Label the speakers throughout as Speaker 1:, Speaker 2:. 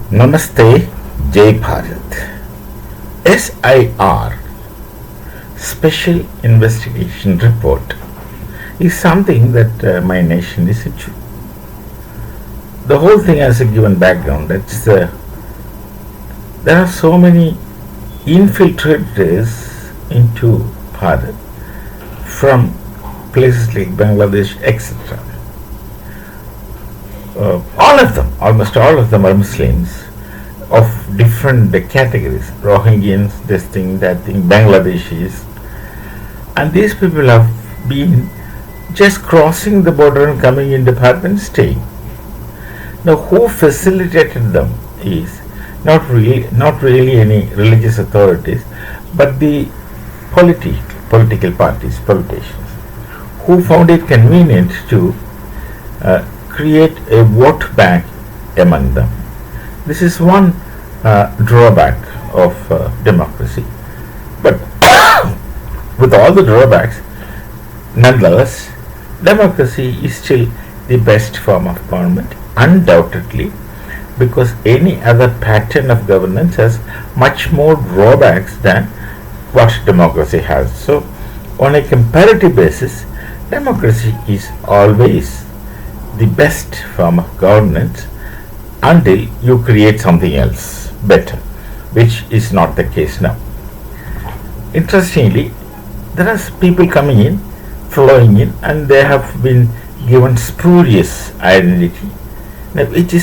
Speaker 1: Namaste, Jai Bharat. SIR, Special Investigation Report, is something that my nation is into. The whole thing has a given background. There are so many infiltrators into Bharat from places like Bangladesh, etc. Almost all of them are Muslims of different categories. Rohingyans, this thing, that thing, Bangladeshis. And these people have been just crossing the border and coming into Bharat and staying. Now, who facilitated them is not really any religious authorities, but the political parties, politicians, who found it convenient to create a vote bank among them. This is one drawback of democracy. But with all the drawbacks, nonetheless, democracy is still the best form of government, undoubtedly, because any other pattern of governance has much more drawbacks than what democracy has. So, on a comparative basis, democracy is always the best form of governance until you create something else better, which is not the case now. Interestingly, there are people coming in, flowing in, and they have been given spurious identity, which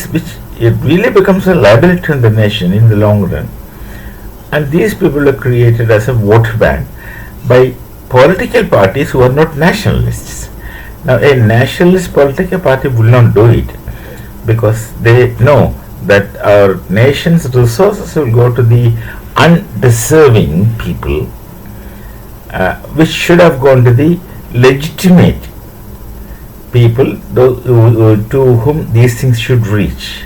Speaker 1: it really becomes a liability to the nation in the long run. And these people are created as a vote bank by political parties who are not nationalists. Now, a nationalist political party will not do it because they know that our nation's resources will go to the undeserving people, which should have gone to the legitimate people to whom these things should reach.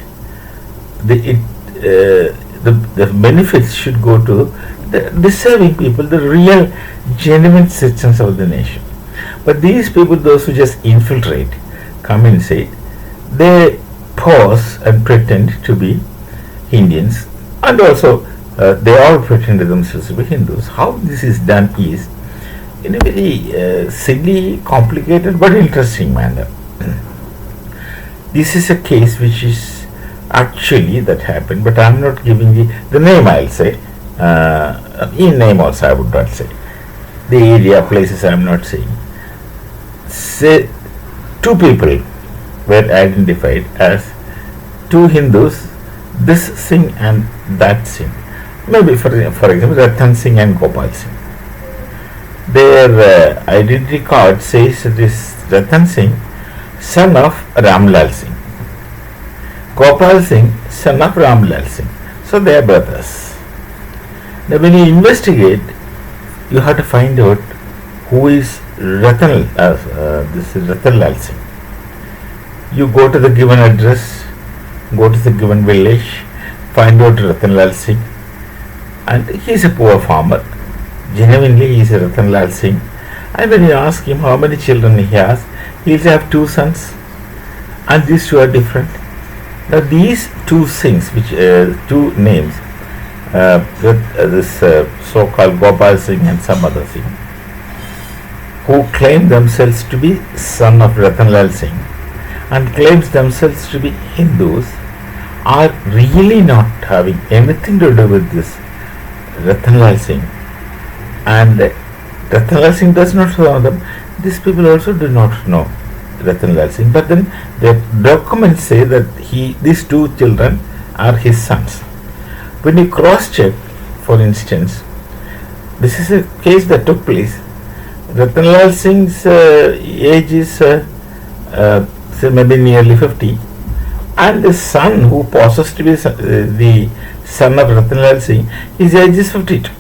Speaker 1: The benefits should go to the deserving people, the real, genuine citizens of the nation. But these people, those who just infiltrate, come inside, they pose and pretend to be Indians, and also they all pretend to themselves to be Hindus. How this is done is in a very silly, complicated, but interesting manner. This is a case which is actually that happened, but I am not giving the name. I'll say in name also I would not say. The area, places I am not saying. Say two people were identified as two Hindus, this Singh and that Singh. Maybe for example, Ratan Singh and Gopal Singh. Their identity card says this Ratan Singh, son of Ramlal Singh. Gopal Singh, son of Ramlal Singh. So they are brothers. Now when you investigate, you have to find out who is this is Ratan Lal Singh. You go to the given address, go to the given village, find out Ratan Lal Singh, and he is a poor farmer. Genuinely, he is a Ratan Lal Singh. And when you ask him how many children he has, he will have two sons, and these two are different. Now, these two Singhs, which two names, this so-called Gopal Singh and some other Singh, who claim themselves to be son of Ratan Lal Singh and claims themselves to be Hindus, are really not having anything to do with this Ratan Lal Singh. And Ratan Lal Singh does not know them. These people also do not know Ratan Lal Singh. But then the documents say that these two children are his sons. When you cross-check, for instance, this is a case that took place. Ratan Lal Singh's age is say maybe nearly 50, and the son who poses to be the son of Ratan Lal Singh, his age is 52.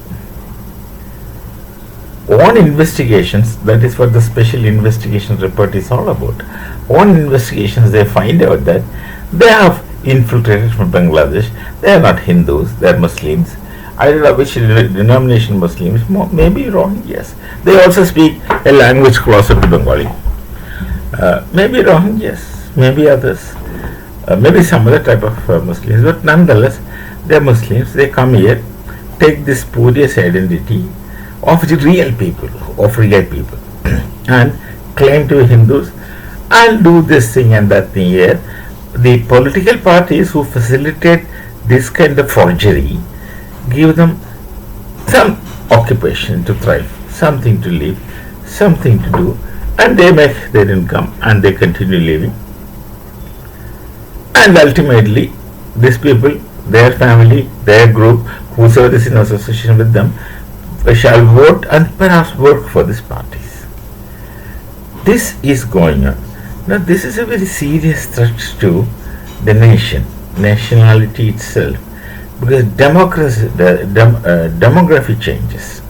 Speaker 1: On investigations, that is what the special investigation report is all about. On investigations, they find out that they have infiltrated from Bangladesh. They are not Hindus, they are Muslims. I don't know which denomination Muslims, may be wrong, yes. They also speak a language closer to Bengali. Maybe wrong, yes, maybe others. maybe some other type of Muslims, but nonetheless, they are Muslims. They come here, take this spurious identity of the real people, and claim to be Hindus and do this thing and that thing here. The political parties who facilitate this kind of forgery give them some occupation to thrive, something to live, something to do, and they make their income and they continue living. And ultimately, these people, their family, their group, whosoever is in association with them, shall vote and perhaps work for these parties. This is going on. Now, this is a very serious threat to the nation, nationality itself, because demography changes.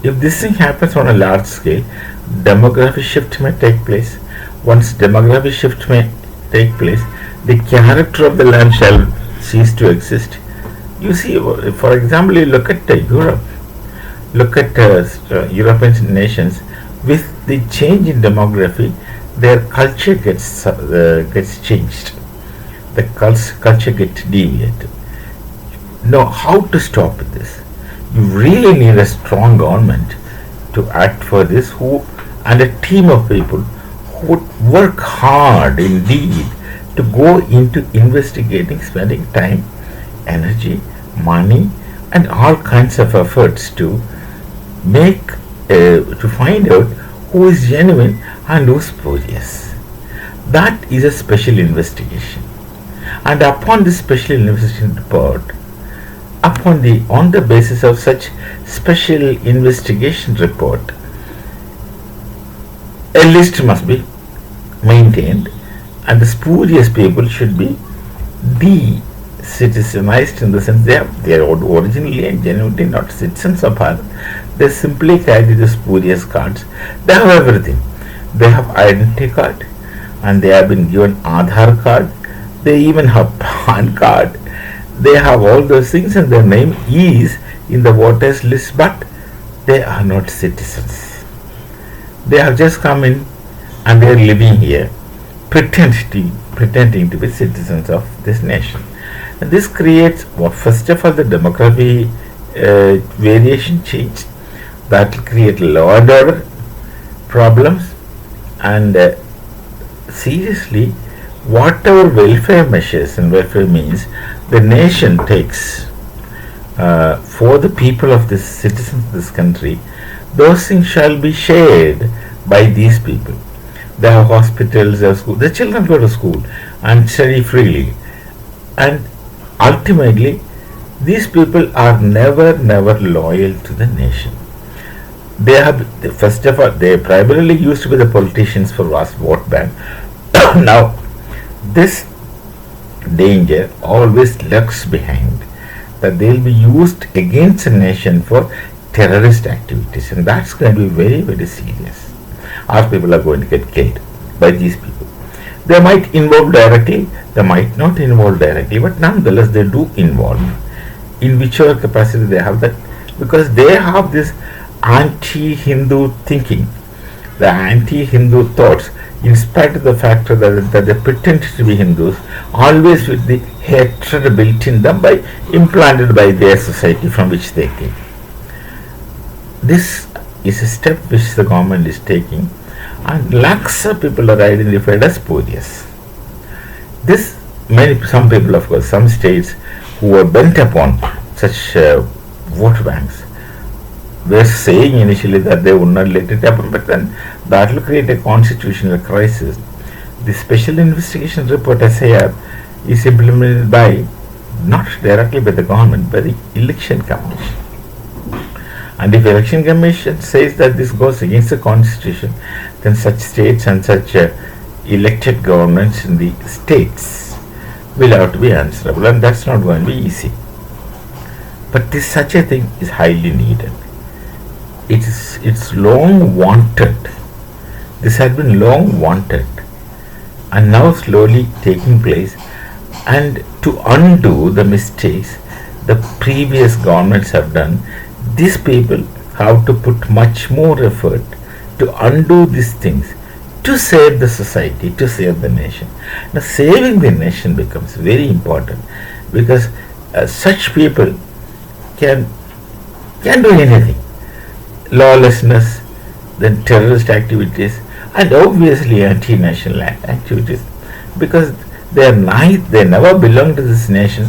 Speaker 1: If this thing happens on a large scale, demography shift may take place. Once demography shift may take place, the character of the land shall cease to exist. You see, for example, you look at Europe, look at European nations. With the change in demography, their culture gets changed. The culture gets deviated. Now, how to stop this? You really need a strong government to act for this, and a team of people who would work hard indeed to go into investigating, spending time, energy, money, and all kinds of efforts to find out who is genuine and who is spurious. That is a special investigation, and upon this special investigation report, on the basis of such special investigation report, a list must be maintained, and the spurious people should be de-citizenized, in the sense they are originally and genuinely not citizens of Bharat. They simply carry the spurious cards. They have everything. They have identity card, and they have been given Aadhaar card. They even have PAN card. They have all those things, and their name is in the voters list, but they are not citizens. They have just come in and they are living here, pretending to be citizens of this nation. And this creates first of all, the demography variation change. That will create law and order problems, and seriously, whatever welfare measures and welfare means the nation takes for the people of this citizens of this country, those things shall be shared by these people. They have hospitals, they have school, the children go to school and study freely, and ultimately these people are never loyal to the nation. They have, first of all, they primarily used to be the politicians for vast vote bank. Now, this danger always lurks behind, that they will be used against a nation for terrorist activities, and that's going to be very serious. Our people are going to get killed by these people. They might involve directly, they might not involve directly, but nonetheless they do involve, in whichever capacity they have that, because they have this anti-Hindu thinking, the anti-Hindu thoughts, in spite of the fact that they pretend to be Hindus, always with the hatred built in them implanted by their society from which they came. This is a step which the government is taking, and lakhs of people are identified as spurious. Some people, of course, some states who were bent upon such vote banks were saying initially that they would not let it happen, but then that will create a constitutional crisis. The special investigation report SIR is implemented not directly by the government, by the election commission. And if election commission says that this goes against the constitution, then such states and such elected governments in the states will have to be answerable, and that's not going to be easy. But such a thing is highly needed. It's long wanted. This had been long wanted, and now slowly taking place. And to undo the mistakes the previous governments have done, these people have to put much more effort to undo these things, to save the society, to save the nation. Now, saving the nation becomes very important because such people can do anything. Lawlessness, then terrorist activities, and obviously anti-national activities, because they never belong to this nation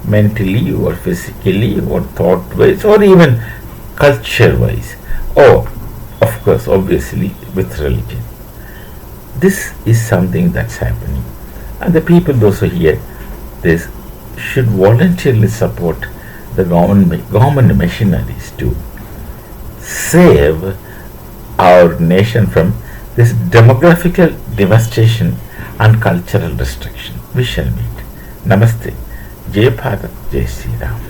Speaker 1: mentally or physically or thought-wise or even culture-wise, or of course, obviously, with religion. This is something that's happening, and the people, those who hear this, should voluntarily support the government machineries to save our nation from this demographical devastation and cultural destruction. We shall meet. Namaste. Jai Bharat, Jai Sri Ram.